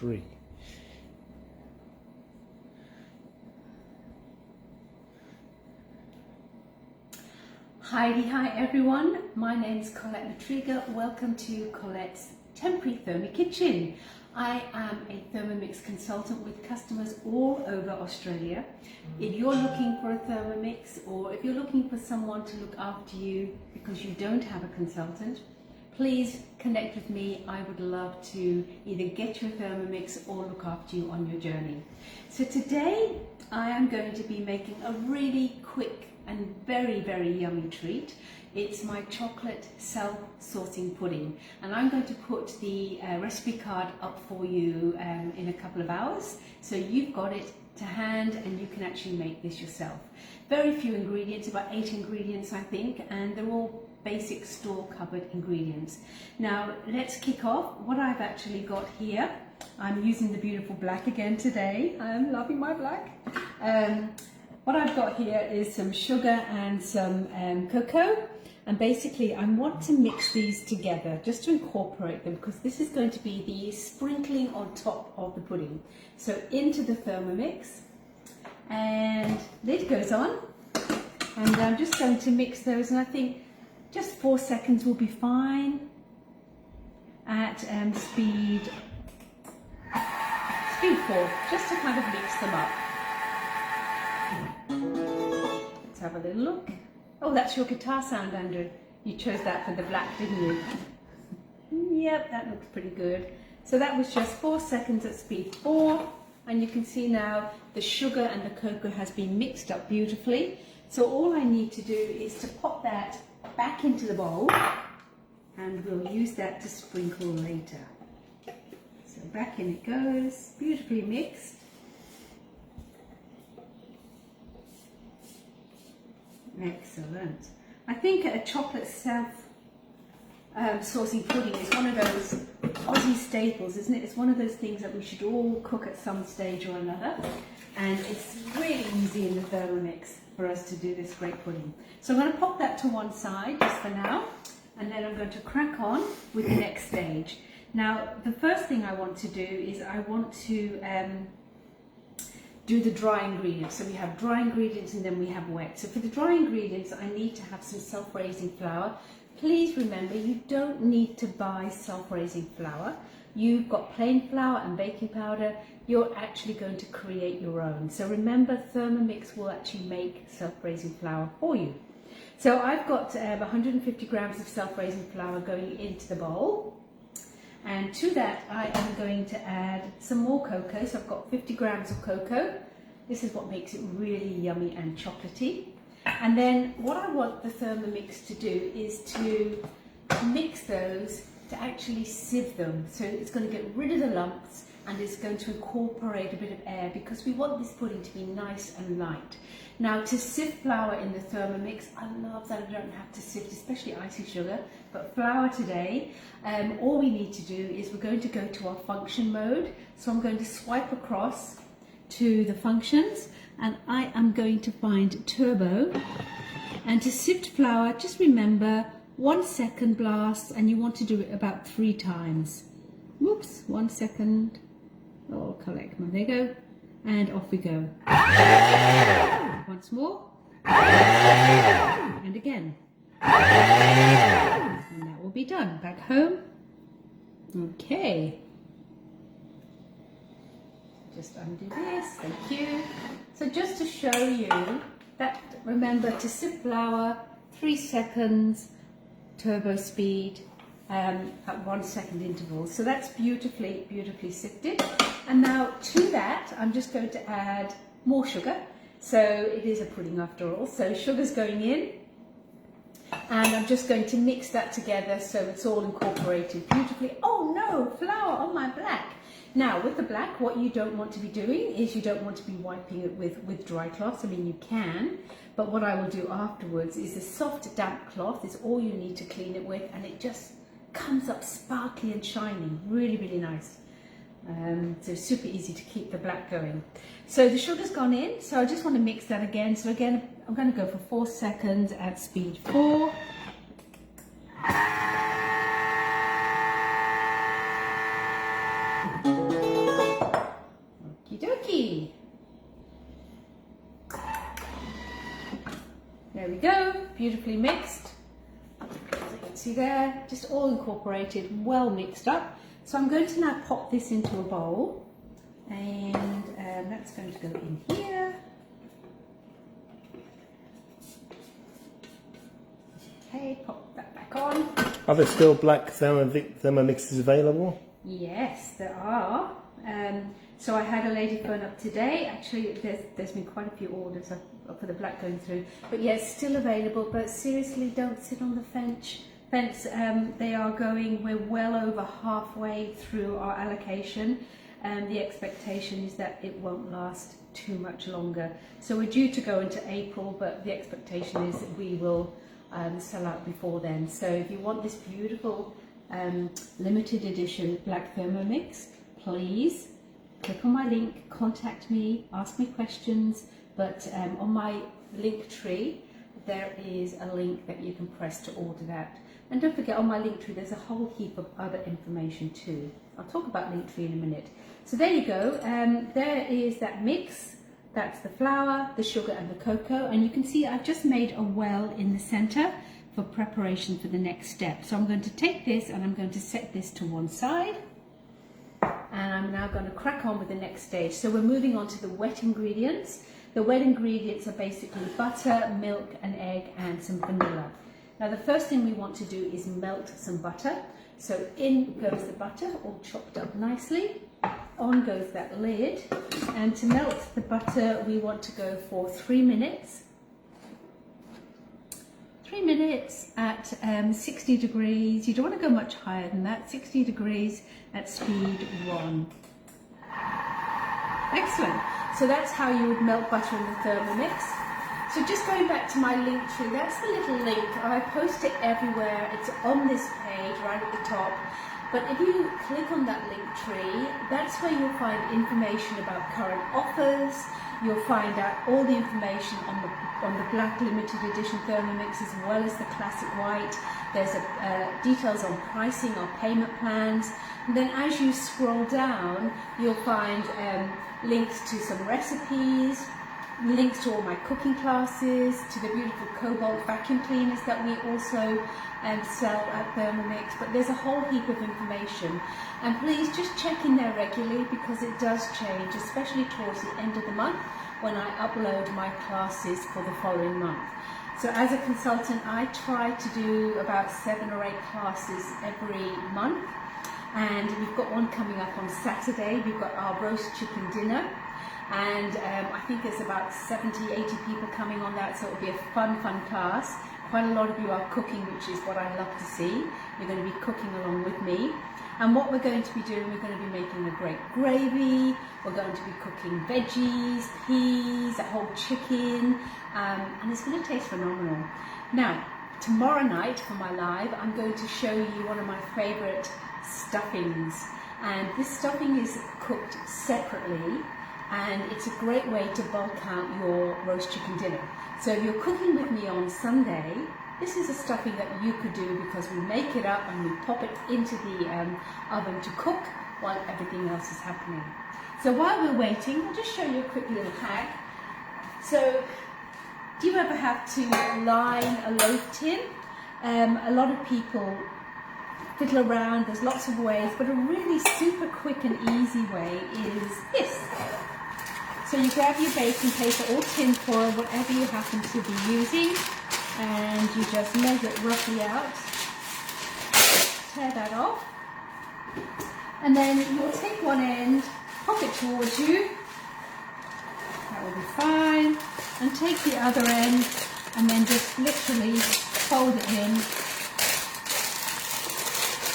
3. Hi everyone, my name is Collette Mitrega. Welcome to Colette's Temporary Thermi Kitchen. I am a Thermomix consultant with customers all over Australia. If you're looking for a Thermomix, or if you're looking for someone to look after you because you don't have a consultant, please connect with me. I would love to either get you a Thermomix or look after you on your journey. So today I am going to be making a really quick and very yummy treat. It's my chocolate self-saucing pudding, and I'm going to put the recipe card up for you in a couple of hours, so you've got it to hand and you can actually make this yourself. Very few ingredients, about 8 ingredients I think, and they're all basic store cupboard ingredients. Now let's kick off. What I've actually got here, I'm using the beautiful black again today. I'm loving my black. What I've got here is some sugar and some cocoa, and basically I want to mix these together just to incorporate them, because this is going to be the sprinkling on top of the pudding. So into the Thermomix, and lid goes on, and I'm just going to mix those, and I think just 4 seconds will be fine at speed 4, just to kind of mix them up. Let's have a little look. Oh, that's your guitar sound, Andrew. You chose that for the black, didn't you? Yep, that looks pretty good. So that was just 4 seconds at speed 4, and you can see now the sugar and the cocoa has been mixed up beautifully. So all I need to do is to pop that back into the bowl, and we'll use that to sprinkle later. So back in it goes, beautifully mixed. Excellent. I think a chocolate self-saucing pudding is one of those Aussie staples, isn't it? It's one of those things that we should all cook at some stage or another, and it's really easy in the Thermomix for us to do this great pudding. So I'm going to pop that to one side just for now, and then I'm going to crack on with the next stage. Now, the first thing I want to do is I want to do the dry ingredients. So we have dry ingredients and then we have wet. So for the dry ingredients, I need to have some self-raising flour. Please remember, you don't need to buy self-raising flour. You've got plain flour and baking powder. You're actually going to create your own. So remember, Thermomix will actually make self-raising flour for you. So I've got 150 grams of self-raising flour going into the bowl. And to that, I am going to add some more cocoa. So I've got 50 grams of cocoa. This is what makes it really yummy and chocolatey. And then what I want the Thermomix to do is to mix those, to actually sieve them. So it's going to get rid of the lumps, and it's going to incorporate a bit of air, because we want this pudding to be nice and light. Now, to sift flour in the Thermomix, I love that I don't have to sift, especially icy sugar, but flour today, all we need to do is we're going to go to our function mode. So I'm going to swipe across to the functions, and I am going to find turbo. And to sift flour, just remember 1 second blast, and you want to do it about 3 times. Whoops, 1 second. Oh, collect them. There you go. And off we go. Once more. And again. And that will be done. Back home. Okay. Just undo this. Thank you. So just to show you that, remember to sift flour, 3 seconds, turbo speed, at 1 second intervals. So that's beautifully sifted. And now to that, I'm just going to add more sugar. So it is a pudding after all. So sugar's going in, and I'm just going to mix that together so it's all incorporated beautifully. Oh no, flour on my black. Now with the black, what you don't want to be doing is you don't want to be wiping it with dry cloths. I mean, you can, but what I will do afterwards is a soft damp cloth is all you need to clean it with, and it just comes up sparkly and shiny, really nice. So super easy to keep the black going. So the sugar's gone in, so I just want to mix that again. So again, I'm going to go for 4 seconds at speed 4. beautifully mixed. As you can see there, just all incorporated, well mixed up. So I'm going to now pop this into a bowl, and that's going to go in here. Okay, pop that back on. Are there still black Thermomixes available? Yes, there are. So I had a lady phone up today. Actually, there's been quite a few orders for the black going through. But yes, still available. But seriously, don't sit on the fence. They are going. We're well over halfway through our allocation, and the expectation is that it won't last too much longer. So we're due to go into April, but the expectation is that we will sell out before then. So if you want this beautiful limited edition black Thermomix, please click on my link, contact me, ask me questions. But on my link tree there is a link that you can press to order that. And don't forget, on my link tree there's a whole heap of other information too. I'll talk about link tree in a minute. So there you go. There is that mix. That's the flour, the sugar and the cocoa, and you can see I've just made a well in the center for preparation for the next step. So I'm going to take this and I'm going to set this to one side, and I'm now going to crack on with the next stage. So we're moving on to the wet ingredients. The wet ingredients are basically butter, milk, an egg and some vanilla. Now the first thing we want to do is melt some butter. So in goes the butter, all chopped up nicely. On goes that lid, and to melt the butter we want to go for 3 minutes. 3 minutes at 60 degrees. You don't want to go much higher than that. 60 degrees at speed 1. Excellent. So that's how you would melt butter in the Thermomix. So just going back to my link tree, that's the little link. I post it everywhere. It's on this page right at the top. But if you click on that link tree, that's where you'll find information about current offers. You'll find out all the information on the black limited edition Thermomix as well as the classic white. There's details on pricing, on payment plans. And then as you scroll down, you'll find links to some recipes, links to all my cooking classes, to the beautiful Cobalt vacuum cleaners that we also sell at Thermomix. But there's a whole heap of information, and please just check in there regularly because it does change, especially towards the end of the month when I upload my classes for the following month. So as a consultant, I try to do about 7 or 8 classes every month, and we've got one coming up on Saturday. We've got our roast chicken dinner, and I think there's about 70-80 people coming on that, so it'll be a fun class. Quite a lot of you are cooking, which is what I love to see. You're going to be cooking along with me. And what we're going to be doing, we're going to be making a great gravy, we're going to be cooking veggies, peas, a whole chicken, and it's going to taste phenomenal. Now, tomorrow night for my live, I'm going to show you one of my favourite stuffings. And this stuffing is cooked separately, and it's a great way to bulk out your roast chicken dinner. So if you're cooking with me on Sunday, this is a stuffing that you could do because we make it up and we pop it into the oven to cook while everything else is happening. So while we're waiting, I'll just show you a quick little hack. So do you ever have to line a loaf tin? A lot of people fiddle around, there's lots of ways, but a really super quick and easy way is this. So you grab your baking paper or tin foil, whatever you happen to be using, and you just measure it roughly out, tear that off, and then you'll take one end, pop it towards you, that will be fine, and take the other end and then just literally fold it in.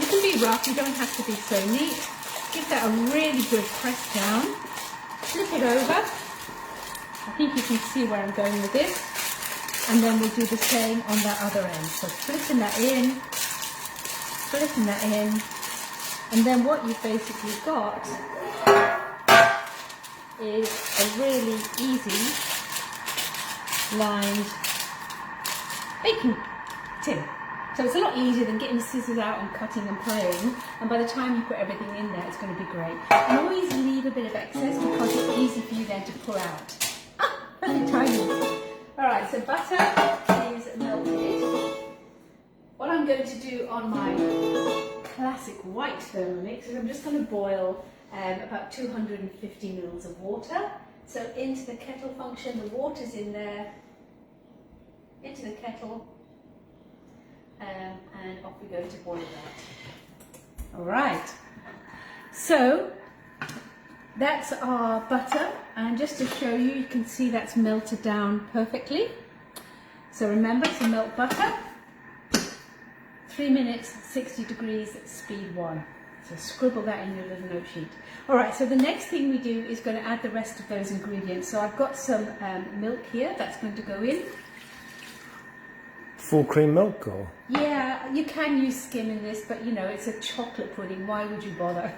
You can be rough, you don't have to be so neat. Give that a really good press down. Flip it over. I think you can see where I'm going with this. And then we'll do the same on that other end. So flipping that in, and then what you've basically got is a really easy lined baking tin. So it's a lot easier than getting the scissors out and cutting and playing, and by the time you put everything in there, it's going to be great. And always leave a bit of excess because it's easy for you then to pull out. Ah, very tiny. Alright, so butter is melted. What I'm going to do on my classic white Thermomix is I'm just going to boil about 250 mils of water. So into the kettle function, the water's in there, into the kettle, and off we go to boil that. All right, so that's our butter, and just to show you, you can see that's melted down perfectly. So remember to melt butter, 3 minutes, 60 degrees, speed 1. So scribble that in your little note sheet. All right, so the next thing we do is going to add the rest of those ingredients. So I've got some milk here that's going to go in. Full cream milk, or? Yeah, you can use skim in this, but you know, it's a chocolate pudding. Why would you bother?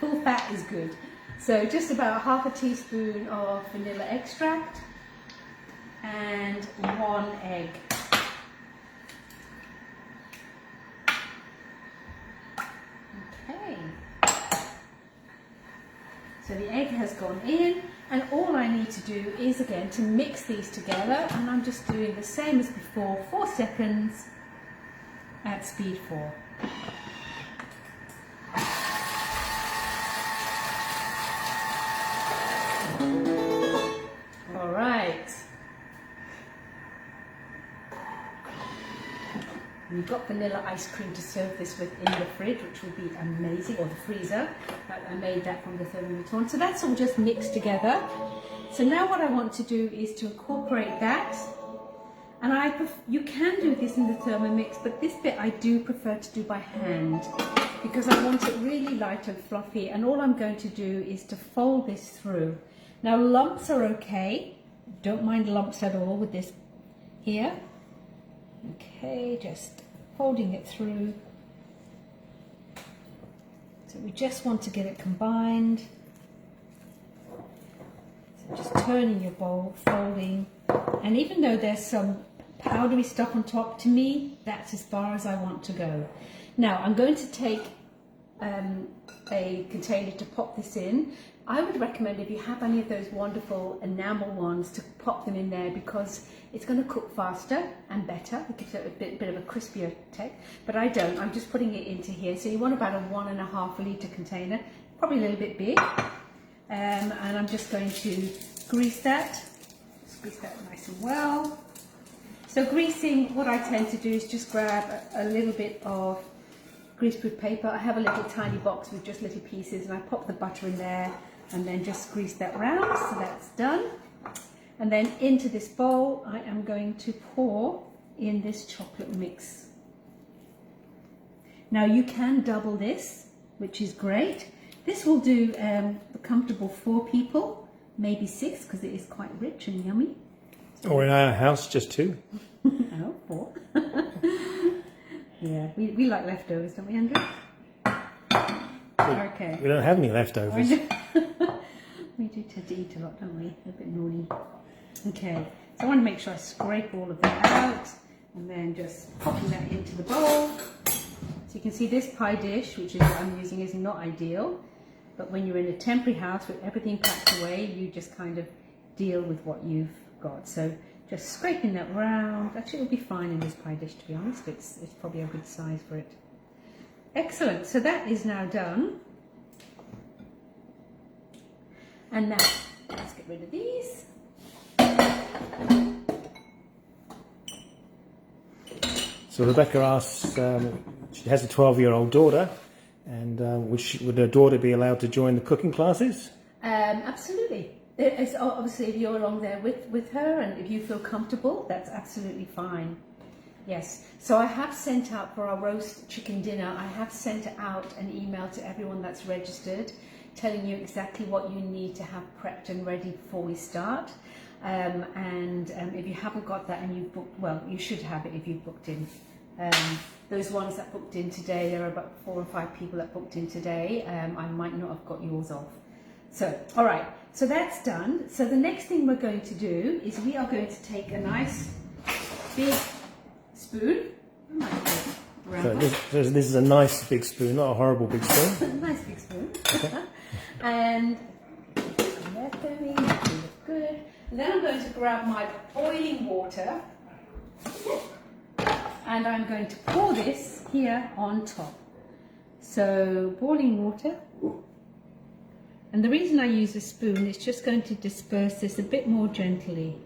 Full fat is good. So just about half a teaspoon of vanilla extract and 1 egg. Okay. So the egg has gone in, and all I need to do is again to mix these together, and I'm just doing the same as before, 4 seconds at speed 4. All right. We've got vanilla ice cream to serve this with in the fridge, which will be amazing, or the freezer. I made that from the Thermomix one. So that's all just mixed together. So now what I want to do is to incorporate that. And you can do this in the Thermomix, but this bit I do prefer to do by hand because I want it really light and fluffy. And all I'm going to do is to fold this through. Now lumps are okay. Don't mind lumps at all with this here. Okay, just folding it through. So we just want to get it combined. So just turning your bowl, folding. And even though there's some powdery stuff on top, to me, that's as far as I want to go. Now, I'm going to take a container to pop this in. I would recommend, if you have any of those wonderful enamel ones, to pop them in there because it's going to cook faster and better. It gives it a bit of a crispier take, but I don't. I'm just putting it into here. So you want about a 1.5 litre container, probably a little bit big. And I'm just going to grease that. Just grease that nice and well. So greasing, what I tend to do is just grab a little bit of greaseproof paper. I have a little tiny box with just little pieces, and I pop the butter in there and then just grease that round. So that's done. And then into this bowl, I am going to pour in this chocolate mix. Now you can double this, which is great. This will do a comfortable 4 people, maybe 6, because it is quite rich and yummy. Or in our house, just 2. Oh, 4. Yeah, we like leftovers, don't we, Andrew? Okay. We don't have any leftovers. We do tend to eat a lot, don't we? A bit naughty. Okay, so I want to make sure I scrape all of that out and then just popping that into the bowl. So you can see this pie dish, which is what I'm using, is not ideal. But when you're in a temporary house with everything packed away, you just kind of deal with what you've got. So just scraping that round. Actually, it'll be fine in this pie dish, to be honest. It's probably a good size for it. Excellent. So that is now done. And now, let's get rid of these. So Rebecca asks, she has a 12-year-old daughter, and would her daughter be allowed to join the cooking classes? Absolutely. It's obviously, if you're along there with her and if you feel comfortable, that's absolutely fine. Yes. So I have sent out for our roast chicken dinner, I have sent out an email to everyone that's registered, telling you exactly what you need to have prepped and ready before we start. If you haven't got that and you've booked, well, you should have it if you've booked in. Those ones that booked in today, there are about 4 or 5 people that booked in today. I might not have got yours off. So, all right, so that's done. So the next thing we're going to do is we are going to take a nice big spoon. So this is a nice big spoon, not a horrible big spoon. A nice big spoon. Okay. And there for me, that looks good. And then I'm going to grab my boiling water And I'm going to pour this here on top. So boiling water. And the reason I use a spoon is just going to disperse this a bit more gently.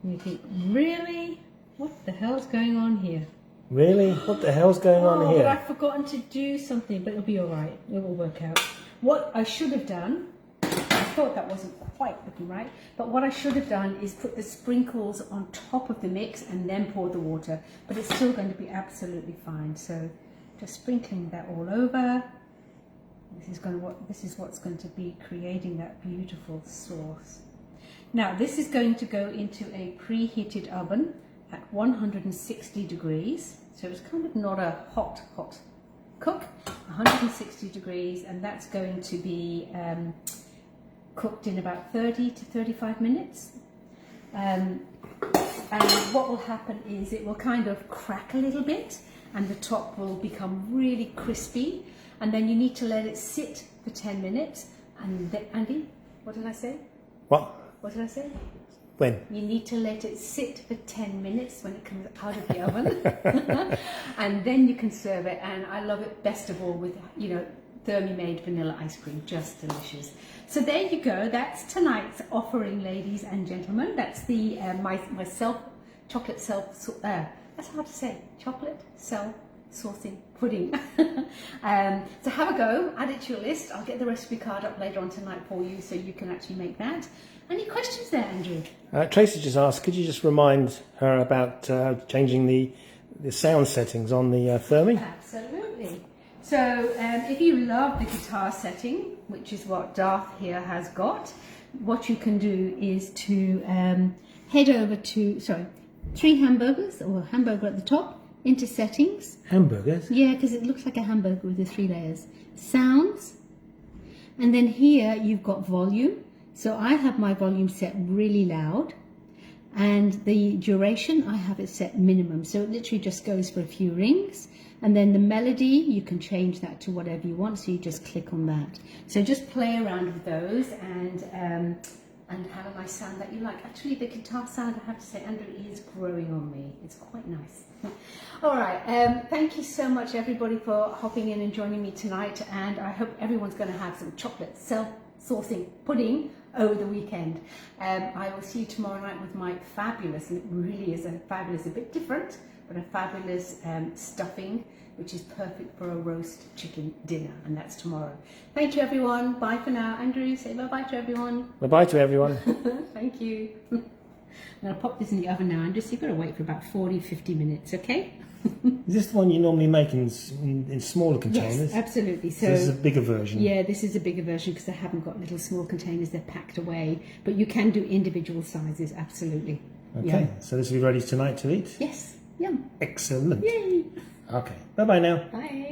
And you think, really? What the hell's going on here? Really? What the hell's going on But here? I've forgotten to do something, but it'll be all right. It will work out. What I should have done, I thought that wasn't quite looking right, but what I should have done is put the sprinkles on top of the mix and then pour the water. But it's still going to be absolutely fine. So just sprinkling that all over. This is what's going to be creating that beautiful sauce. Now this is going to go into a preheated oven at 160 degrees. So it's kind of not a hot cook, 160 degrees, and that's going to be cooked in about 30 to 35 minutes. And what will happen is it will kind of crack a little bit and the top will become really crispy, and then you need to let it sit for 10 minutes. And Andy, what did I say? What? What did I say? When? You need to let it sit for 10 minutes when it comes out of the oven. And then you can serve it. And I love it best of all with, Thermi-made vanilla ice cream. Just delicious. So there you go. That's tonight's offering, ladies and gentlemen. That's the chocolate that's hard to say. Chocolate self-saucing pudding. So have a go. Add it to your list. I'll get the recipe card up later on tonight for you so you can actually make that. Any questions there, Andrew? Tracy just asked, could you just remind her about changing the sound settings on the Thermi? Absolutely. So if you love the guitar setting, which is what Darth here has got, what you can do is to head over to, 3 hamburgers, or hamburger at the top, into settings. Hamburgers? Yeah, because it looks like a hamburger with the 3 layers. Sounds. And then here you've got volume. So I have my volume set really loud, and the duration I have it set minimum. So it literally just goes for a few rings. And then the melody, you can change that to whatever you want. So you just click on that. So just play around with those and have a nice sound that you like. Actually, the guitar sound, I have to say, Andrew, is growing on me. It's quite nice. All right. Thank you so much, everybody, for hopping in and joining me tonight. And I hope everyone's going to have some chocolate self-saucing pudding over the weekend. I will see you tomorrow night with my fabulous, and it really is a fabulous, a bit different, but a fabulous stuffing, which is perfect for a roast chicken dinner, and that's tomorrow. Thank you, everyone. Bye for now. Andrew, say bye-bye to everyone. Bye-bye to everyone. Thank you. I'm going to pop this in the oven now, Andrew, so you've got to wait for about 40-50 minutes, okay? Is this the one you normally make in smaller containers? Yes, absolutely. So this is a bigger version. Yeah, this is a bigger version because I haven't got little small containers, they're packed away. But you can do individual sizes, absolutely. Okay, Yeah. So this will be ready tonight to eat? Yes, yum. Excellent. Yay. Okay, bye-bye now. Bye.